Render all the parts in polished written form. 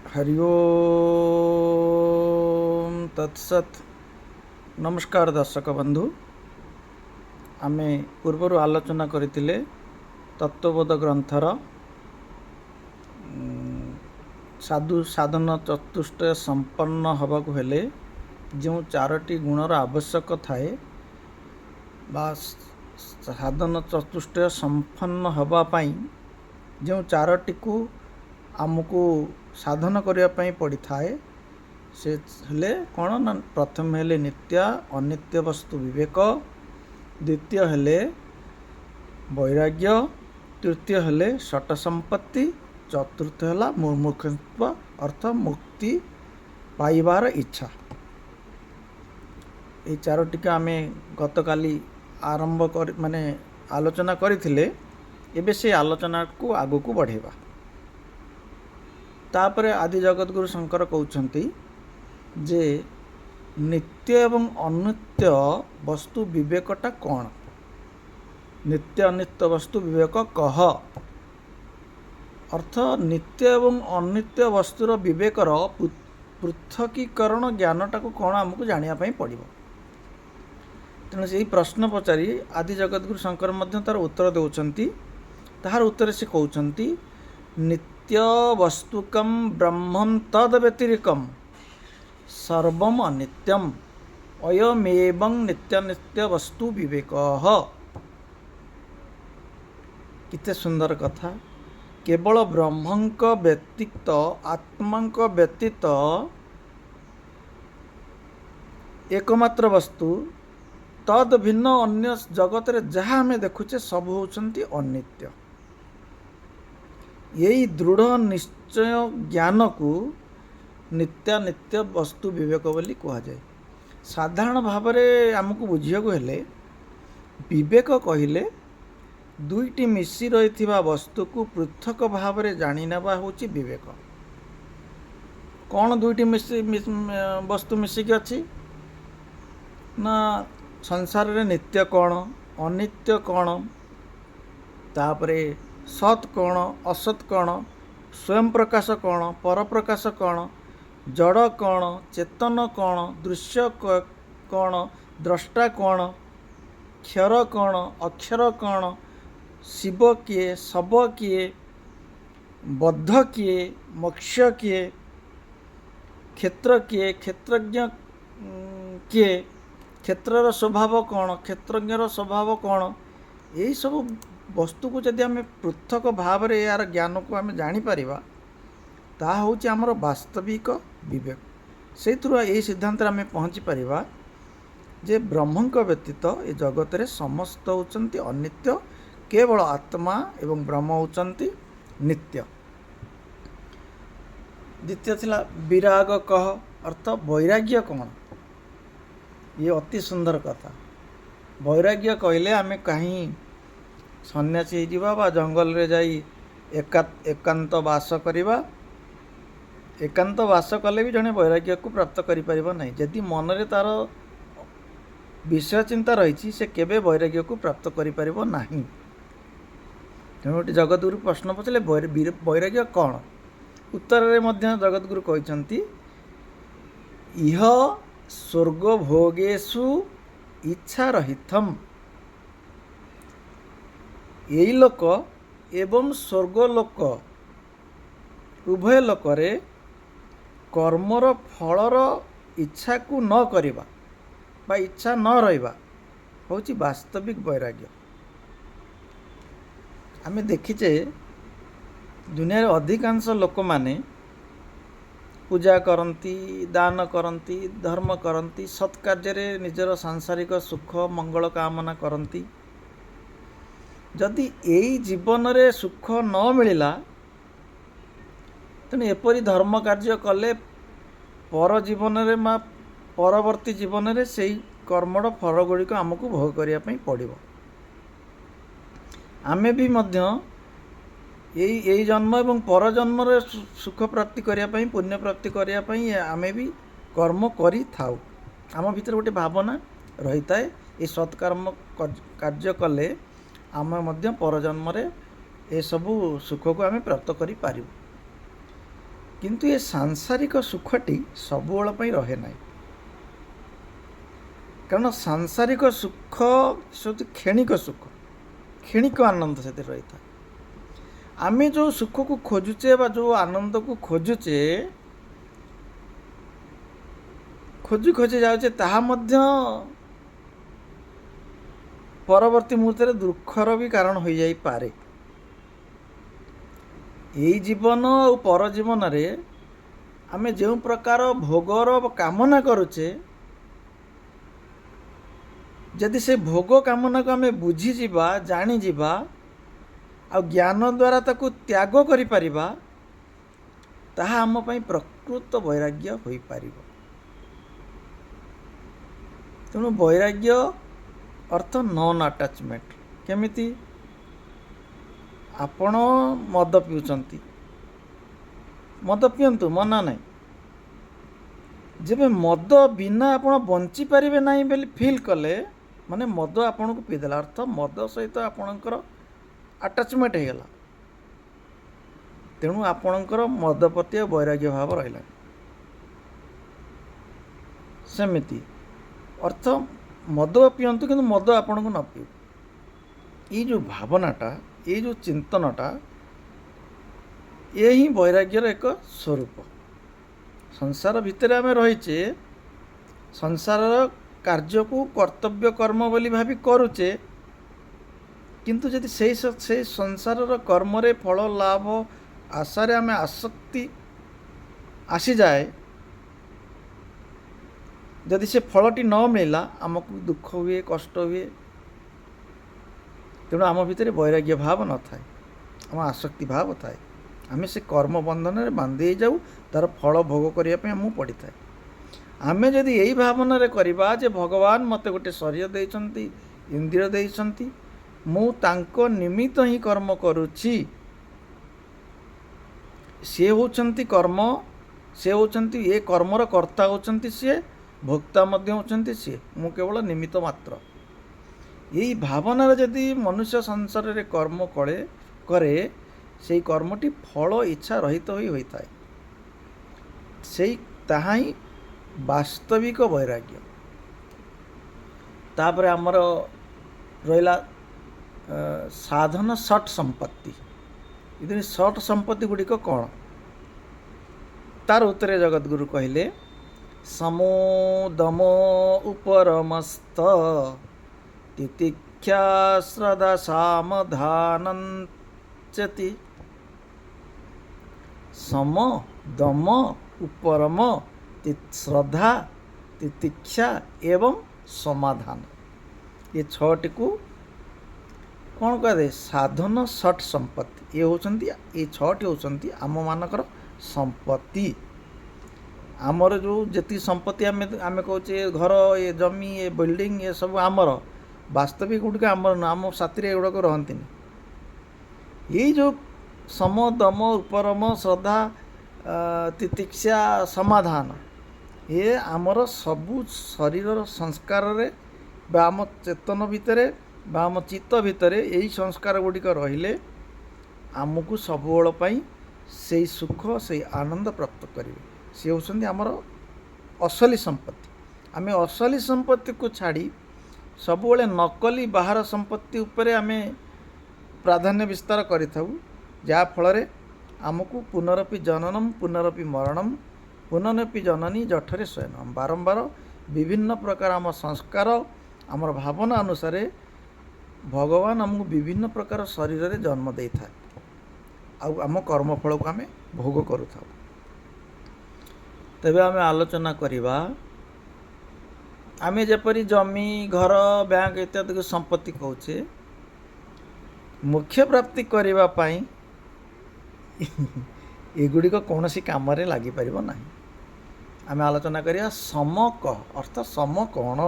हरि ओम तत्सत। नमस्कार दर्शक बंधु, आमे पूर्वर आलोचना करथिले तत्वबोध ग्रंथर साधु साधन चतुष्टय संपन्न हवाकू हेले जो चारोटी गुणर आवश्यक थाए बा साधन चतुष्टय संपन्न हवा पाई जो चारोटी को आमको साधन करने पड़ी थाए से हेले कौन ना प्रथम हेले नित्य अनित्य वस्तु विवेक, द्वितीय हेले वैराग्य, तृतीय हेले षट संपत्ति, चतुर्थ है मुमुक्षुत्व अर्थ मुक्ति पाइबार इच्छा। ये चारोटी का आम गतकाली आरंभ कर माने आलोचना करथिले। एबे से आलोचना को आगू को बढ़ेबा। तापरे आदि जगतगुरु शंकर कहउछंती जे नित्य एवं अनित्य वस्तु विवेकटा कौन? नित्य अनित्य वस्तु विवेक कह। अर्थ नित्य एवं अनित्य वस्तुर विवेकर पृथकीकरण ज्ञानटा को कौन आमको जानिया पई पड़िबो। तेणु से प्रश्न पचारि आदि जगतगुरु शंकर मध्य तार उत्तर देउछंती। ताहार उत्तर से कहउछंती नित्य वस्तुकम ब्रह्मं तद व्यतिरिकम सर्वम अनित्यम अयमेवं नित्यानित्य वस्तु विवेक। किते सुंदर कथा। केवल ब्रह्मंक व्यतीत आत्मांक व्यतीत एकमात्र वस्तु तद भिन्न अन्य जगत रे जहाँ हमें देखुचे सब होचंती अनित्य। यही दृढ़ निश्चय ज्ञान को नित्यानित्य वस्तु विवेक बोली कह जाए। साधारण भाव में आमको बुझिया को हेले विवेक कहिले दुईटी मिसी रही वस्तु को पृथक भाव में जानी नेबा होची विवेक। कौन दुईटी वस्तु मिसिकी अच्छी ना संसार रे नित्य कौन अनित्य कौन, तापरे सत कौन असत कौन, स्वयं प्रकाश कौन पर प्रकाश कौन, जड़ कौन चेतन कौन, दृश्य कौन द्रष्टा कौन, क्षर कौन अक्षर कौन, शिव किए शब किए, बद्ध किए मोक्ष किए, क्षेत्र किए क्षेत्रज्ञ किए, क्षेत्रर स्वभाव कौन क्षेत्रज्ञर स्वभाव कौन। यही सब वस्तु को जदि आम पृथक भाव में यार ज्ञान को आम जानीपर ता हूँ आमर वास्तविक विवेक। से यही सिद्धांत आम पहुँची पार जे ब्रह्मंक व्यतीत ये जगत रे समस्त होचंती अनित्य, केवल आत्मा एवं ब्रह्म होचंती नित्य। द्वितीय थिला विराग कह अर्थ वैराग्य कौन। ये अति सुंदर कथा। वैराग्य कहले आम कहीं सन्यासी होइजिबा बा जंगल रे जाई एकांत वास करिबा। एकांत वास कले भी जड़े वैराग्य को प्राप्त करि परिबो नहीं। जदि मन रे तार विषय चिंता रही से केबे वैराग्य को प्राप्त करि परिबो नहीं। तेणु जगतगुरु प्रश्न पचले वैराग्य कौन। उत्तर रे मध्य जगतगुरु कहते इह स्वर्ग भोगेशु इच्छा रहितम। यही लोक एवं स्वर्गलोक उभय लोकरे कर्मर फलर इच्छा को न करिबा बा इच्छा न रहिबा होची वास्तविक वैराग्य। आमे देखिचे दुनिया अधिकांश लोक माने पूजा करती दान करती धर्म करती सत्कार्य निजर सांसारिक सुख मंगल कामना करती। जदि यही जीवन रे सुख न मिलला तेणु एपरी धर्म कार्य कले पर जीवन रे परवर्ती जीवन रे सेही कर्मर फल गुड़िक आमको भोग करने पड़ो। आमे भी मध्य यही जन्म एवं पर जन्म रे सुख प्राप्ति करने पुण्य प्राप्ति करने आमे भी कर्म करी थाउ। आम भीतर गोटे भावना रही थाए ये सत्कर्म कार्य कले आम मध्य पर जन्म रे ए सबू सुख को आमे प्राप्त करि पारिबु। କିନ୍ତୁ ଏ ସାଂସାରିକ ସୁଖଟି ସବୁବେଳ ପାଇଁ ରହେ ନାହିଁ, କାରଣ ସାଂସାରିକ ସୁଖ ହେଉଛି କ୍ଷଣିକ ସୁଖ, କ୍ଷଣିକ ଆନନ୍ଦ ସେଥିରେ ରହିଥାଏ। ଆମେ ଯେଉଁ ସୁଖକୁ ଖୋଜୁଛେ ବା ଯେଉଁ ଆନନ୍ଦକୁ ଖୋଜୁଛେ, ଖୋଜି ଖୋଜି ଯାଉଛେ, ତାହା ମଧ୍ୟ ପରବର୍ତ୍ତୀ ମୁହୂର୍ତ୍ତରେ ଦୁଃଖର ବି କାରଣ ହୋଇଯାଇପାରେ। ଏଇ ଜୀବନ ଆଉ ପର ଜୀବନରେ ଆମେ ଯେଉଁ ପ୍ରକାର ଭୋଗର କାମନା କରୁଛେ, ଯଦି ସେ ଭୋଗ କାମନାକୁ ଆମେ ବୁଝିଯିବା, ଜାଣିଯିବା ଆଉ ଜ୍ଞାନ ଦ୍ୱାରା ତାକୁ ତ୍ୟାଗ କରିପାରିବା, ତାହା ଆମ ପାଇଁ ପ୍ରକୃତ ବୈରାଗ୍ୟ ହୋଇପାରିବ। ତେଣୁ ବୈରାଗ୍ୟ ଅର୍ଥ ନନ୍ ଆଟାଚମେଣ୍ଟ। କେମିତି? ଆପଣ ମଦ ପିଉଛନ୍ତି, ମଦ ପିଅନ୍ତୁ, ମନା ନାହିଁ। ଯେବେ ମଦ ବିନା ଆପଣ ବଞ୍ଚିପାରିବେ ନାହିଁ ବୋଲି ଫିଲ୍ କଲେ, ମାନେ ମଦ ଆପଣଙ୍କୁ ପିଇଦେଲା, ଅର୍ଥ ମଦ ସହିତ ଆପଣଙ୍କର ଆଟାଚମେଣ୍ଟ ହେଇଗଲା। ତେଣୁ ଆପଣଙ୍କର ମଦ ପ୍ରତି ଆଉ ବୈରାଗ୍ୟ ଭାବ ରହିଲା। ସେମିତି ଅର୍ଥ ମଦ ପିଅନ୍ତୁ, କିନ୍ତୁ ମଦ ଆପଣଙ୍କୁ ନ ପିଉ। ଏଇ ଯେଉଁ ଭାବନାଟା, ଏଇ ଯେଉଁ ଚିନ୍ତନଟା, ଏ ହିଁ ବୈରାଗ୍ୟର ଏକ ସ୍ୱରୂପ। ସଂସାର ଭିତରେ ଆମେ ରହିଛେ, ସଂସାରର କାର୍ଯ୍ୟକୁ କର୍ତ୍ତବ୍ୟ କର୍ମ ବୋଲି ଭାବି କରୁଛେ, କିନ୍ତୁ ଯଦି ସେଇ ସଂସାରର କର୍ମରେ ଫଳ ଲାଭ ଆଶାରେ ଆମେ ଆସକ୍ତି ଆସିଯାଏ, ଯଦି ସେ ଫଳଟି ନ ମିଳିଲା, ଆମକୁ ଦୁଃଖ ହୁଏ, କଷ୍ଟ ହୁଏ। ତେଣୁ ଆମ ଭିତରେ ବୈରାଗ୍ୟ ଭାବ ନଥାଏ, ଆମ ଆସକ୍ତି ଭାବ ଥାଏ। ଆମେ ସେ କର୍ମ ବନ୍ଧନରେ ବାନ୍ଧି ହେଇଯାଉ, ତା'ର ଫଳ ଭୋଗ କରିବା ପାଇଁ ଆମକୁ ପଡ଼ିଥାଏ। ଆମେ ଯଦି ଏଇ ଭାବନାରେ କରିବା ଯେ ଭଗବାନ ମୋତେ ଗୋଟେ ଶରୀର ଦେଇଛନ୍ତି, ଇନ୍ଦ୍ରିୟ ଦେଇଛନ୍ତି, ମୁଁ ତାଙ୍କ ନିମିତ୍ତ ହିଁ କର୍ମ କରୁଛି, ସିଏ ହେଉଛନ୍ତି କର୍ମ, ସେ ହେଉଛନ୍ତି ଏ କର୍ମର କର୍ତ୍ତା, ହେଉଛନ୍ତି ସିଏ, ଭୋକ୍ତା ମଧ୍ୟ ହେଉଛନ୍ତି ସିଏ, ମୁଁ କେବଳ ନିମିତ୍ତ ମାତ୍ର। ଏଇ ଭାବନାରେ ଯଦି ମନୁଷ୍ୟ ସଂସାରରେ କର୍ମ କରେ, ସେଇ କର୍ମଟି ଫଳ ଇଚ୍ଛା ରହିତ ହୋଇଥାଏ। ତାହା ହିଁ ବାସ୍ତବିକ ବୈରାଗ୍ୟ। ତାପରେ ଆମର ରହିଲା ସାଧନ ଷଟ୍ ସମ୍ପତ୍ତି। ଏ ଷଟ୍ ସମ୍ପତ୍ତି ଗୁଡ଼ିକ କ'ଣ? ତାର ଉତ୍ତରରେ ଜଗଦ୍ଗୁରୁ କହିଲେ, ସମୋ ଦମ ଉପରମସ୍ତ ତିତିକ୍ଷା ଶ୍ରଦ୍ଧା ସାମଧାନଞ୍ଚତି। ସମ, ଦମ, ଉପରମ, ଶ୍ରଦ୍ଧା, ତିତିକ୍ଷା ଏବଂ ସମାଧାନ, ଏ ଛଅଟିକୁ କ'ଣ କୁହାଯାଏ? ସାଧନ ଷଟ୍ ସମ୍ପତ୍ତି। ଏ ଛଅଟି ହେଉଛନ୍ତି ଆମମାନଙ୍କର ସମ୍ପତ୍ତି। ଆମର ଯେଉଁ ଯେତିକି ସମ୍ପତ୍ତି ଆମେ କହୁଛେ, ଘର, ଏ ଜମି, ଏ ବିଲ୍ଡିଂ, ଏସବୁ ଆମର, ବାସ୍ତବିକ ଗୁଡ଼ିକ ଆମର ନୁହଁ, ଆମ ସାଥିରେ ଏଗୁଡ଼ାକ ରହନ୍ତିନି। ଏଇ ଯେଉଁ ସମ, ଦମ, ଉପରମ, ଶ୍ରଦ୍ଧା, ତିତିକ୍ଷା, ସମାଧାନ, ଏ ଆମର ସବୁ ଶରୀରର ସଂସ୍କାରରେ ବା ଆମ ଚେତନ ଭିତରେ ବା ଆମ ଚିତ୍ତ ଭିତରେ ଏଇ ସଂସ୍କାର ଗୁଡ଼ିକ ରହିଲେ ଆମକୁ ସବୁବେଳ ପାଇଁ ସେଇ ସୁଖ, ସେଇ ଆନନ୍ଦ ପ୍ରାପ୍ତ କରିବେ। ସେ ହେଉଛନ୍ତି ଆମର ଅସଲି ସମ୍ପତ୍ତି। ଆମେ ଅସଲି ସମ୍ପତ୍ତିକୁ ଛାଡ଼ି ସବୁବେଳେ ନକଲି ବାହାର ସମ୍ପତ୍ତି ଉପରେ ଆମେ ପ୍ରାଧାନ୍ୟ ବିସ୍ତାର କରିଥାଉ, ଯାହାଫଳରେ ଆମକୁ ପୁନରପି ଜନନମ୍ ପୁନରପି ମରଣମ୍ ପୁନରପି ଜନନୀ ଜଠରେ ଶୟନମ୍, ବାରମ୍ବାର ବିଭିନ୍ନ ପ୍ରକାର ଆମ ସଂସ୍କାର, ଆମର ଭାବନା ଅନୁସାରେ ଭଗବାନ ଆମକୁ ବିଭିନ୍ନ ପ୍ରକାର ଶରୀରରେ ଜନ୍ମ ଦେଇଥାଏ, ଆଉ ଆମ କର୍ମଫଳକୁ ଆମେ ଭୋଗ କରୁଥାଉ। ତେବେ ଆମେ ଆଲୋଚନା କରିବା, ଆମେ ଯେପରି ଜମି, ଘର, ବ୍ୟାଙ୍କ ଇତ୍ୟାଦିକୁ ସମ୍ପତ୍ତି କହୁଛେ, ମୋକ୍ଷ ପ୍ରାପ୍ତି କରିବା ପାଇଁ ଏଗୁଡ଼ିକ କୌଣସି କାମରେ ଲାଗିପାରିବ ନାହିଁ। ଆମେ ଆଲୋଚନା କରିବା ସମ କହ, ଅର୍ଥ ସମ କ'ଣ?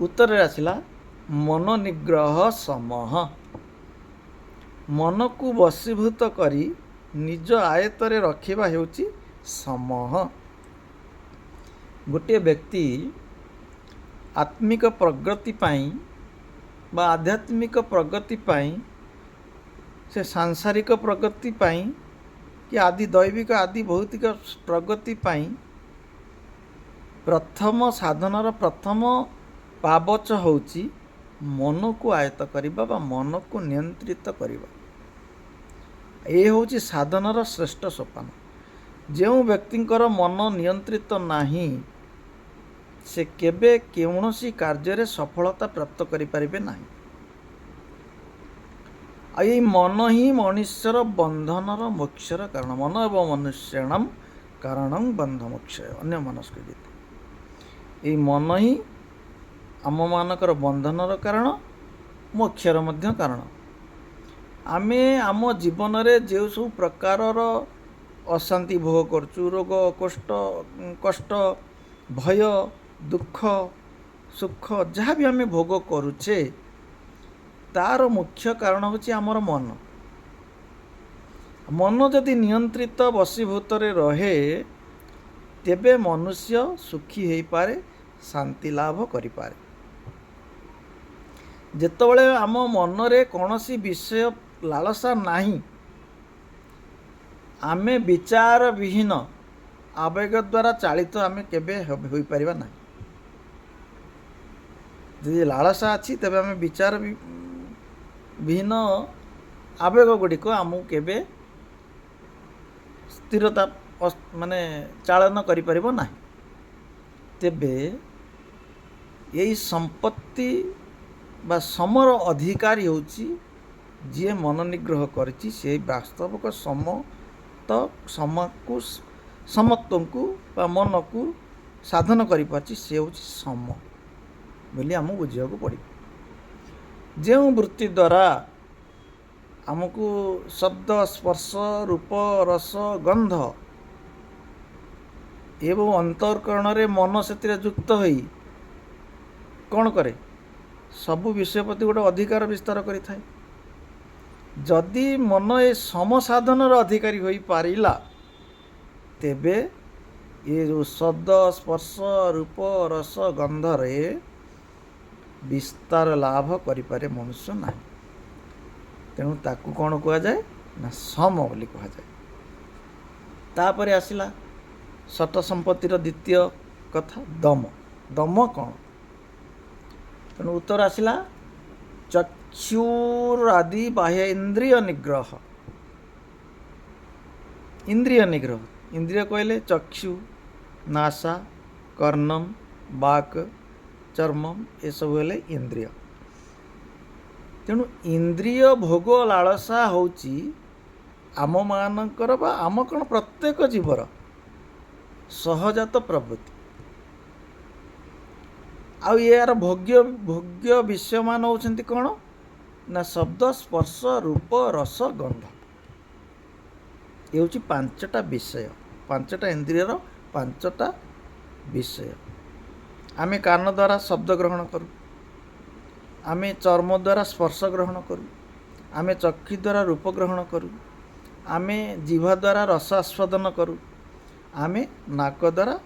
ଉତ୍ତରରେ ଆସିଲା ମନ ନିଗ୍ରହ ସମଃ। ମନକୁ ବଶୀଭୂତ କରି ନିଜ ଆୟତ୍ତରେ ରଖିବା ହେଉଛି ସମଃ। ଗୋଟିଏ ବ୍ୟକ୍ତି ଆତ୍ମିକ ପ୍ରଗତି ପାଇଁ ବା ଆଧ୍ୟାତ୍ମିକ ପ୍ରଗତି ପାଇଁ, ସେ ସାଂସାରିକ ପ୍ରଗତି ପାଇଁ कि आदि दैविक आदि भौतिक प्रगति पाई प्रथम साधनार प्रथम पाबच होउची मन को आयत्त करवा बा मन को नियंत्रित करवा। ये होउची साधनार श्रेष्ठ सोपान। जो व्यक्तिंकर मन नियंत्रित नहीं से केबे कौनसी कार्य सफलता प्राप्त करें ना। ये मन ही मनुष्यर बंधनर मोक्षर कारण। मन एवं मनुष्यण कारण बंध मोक्ष अन्य मनस्क गीत। ये मन ही आम मानकर बंधनर कारण मोक्षर मध्य कारण। आमे आम जीवन रे जो सब प्रकारर अशांति भोग करचु, रोग कष्ट भय दुख सुख जहाँ भी आम भोग करुचे तार मुख्य कारण होची आमर मन। मन जदि नियंत्रित वशीभूत रहे तेबे मनुष्य सुखी हो पारे, शांति लाभ करि पारे। जेतबेले आम मन रे कौनसी विषय लालसा नहीं, आमे विचार विहीन आवेग द्वारा चालित आमे केबे होई परिबा नहीं। यदि लालसा अच्छी तेबे आमे विचार विहीन आवेग गुड़िक आमको केबे स्थिरता माने चालन करि परिबो नहीं। तेबे यही संपत्ति बा समर अधिकारी होची जे मन निग्रह करची से वास्तविक समत्व को बा मन को साधन करि पाची से होची सम बोली आमको बुझा पड़े। जो वृत्ति द्वारा आमको शब्द स्पर्श रूप रस गंध एवं अंतरकरण रे मन से युक्त होई कौन करे सबु विषय प्रति गोटे अधिकार विस्तार करि थाए। जदि मन ए समसाधनर अधिकारी होई पारिला तेबे ये जो शब्द स्पर्श रूप रस गंध रे विस्तार लाभ करिपारे मनुष्य नहीं। तेणु ताकू कौन कह जाए ना सम बोली कह जाए। तापरे आसिला सत संपत्तिर द्वितीय कथा दम। दम कौन? तेणु उत्तर आसिला चक्षुरादि बाह्य इंद्रिय निग्रह। इंद्रिय निग्रह इंद्रिय कहले चक्षु नासा कर्णम बाक चर्मम ये सब हेले इंद्रिय। तेणु इंद्रिय भोग लालसा होची आम मानकर बा आम कौन प्रत्येक जीवर सहजात प्रवृत्ति। आउ यार भोग्य भोग्य विषय मान होचंती कौन ना शब्द स्पर्श रूप रस गंध। ये होची पांचटा विषय, पांचटा इंद्रियर पांचटा विषय। आमे कान द्वारा शब्द ग्रहण करूँ, आमे चर्म द्वारा स्पर्श ग्रहण करूँ, आमे चक्षु द्वारा रूप ग्रहण करूँ, आमे जिह्वा द्वारा रस आस्वादन करूँ, आमे नाक द्वारा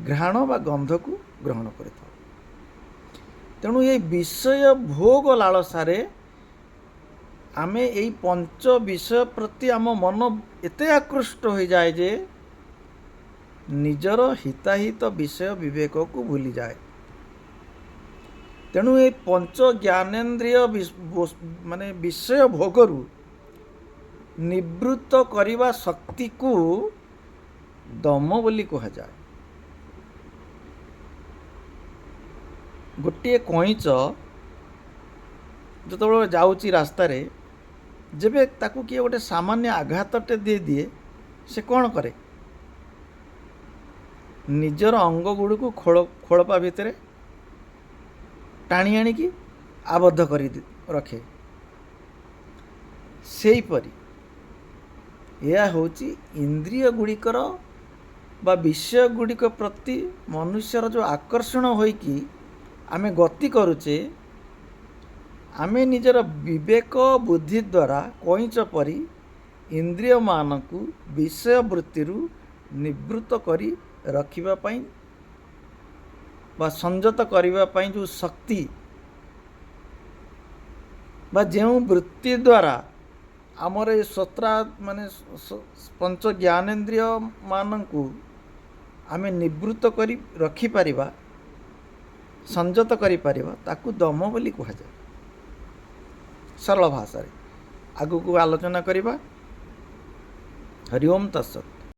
घ्राण बा गंध को ग्रहण करिथाउ। तेणु ये विषय भोग लालसारे आमे यही पंच विषय प्रति आम मन एते आकृष्ट हो जाए जे निजर हिताहित विषय विवेक को भूली जाए। तेणु ये पंच ज्ञानेन्द्रिय माने विषय भोगरु निवृत्त करिवा शक्ति को दम बोली कह जाए। गोटे कईच जो जाऊँगी रास्तार जेबे ताकू किए गोटे सामान्य आघातटे दे दिए से कौन करे निजर अंग गुड़ को खोलपा भितर टाणी आणिकी आबद्ध कर रखे। से परी यह होची इंद्रिय गुड़िकर बा विषय गुड़िक प्रति मनुष्यर जो आकर्षण होइकी आमे गति करुचे, आमे निजर विवेक बुद्धि द्वारा कईच परी इंद्रिय मानकु विषय वृत्तिरु निवृत्त करी रखिबा पई बा संयत करिबा पई जो शक्ति बा जेउ वृत्ति द्वारा ଆମର ଏ ସତ୍ରା ମାନେ ପଞ୍ଚ ଜ୍ଞାନେନ୍ଦ୍ରିୟ ମାନଙ୍କୁ ଆମେ ନିବୃତ୍ତ କରି ରଖିପାରିବା, ସଂଯତ କରିପାରିବା, ତାକୁ ଦମ ବୋଲି କୁହାଯାଏ ସରଳ ଭାଷାରେ। ଆଗକୁ ଆଲୋଚନା କରିବା। ହରି ଓମ୍ ତତ୍ସତ୍।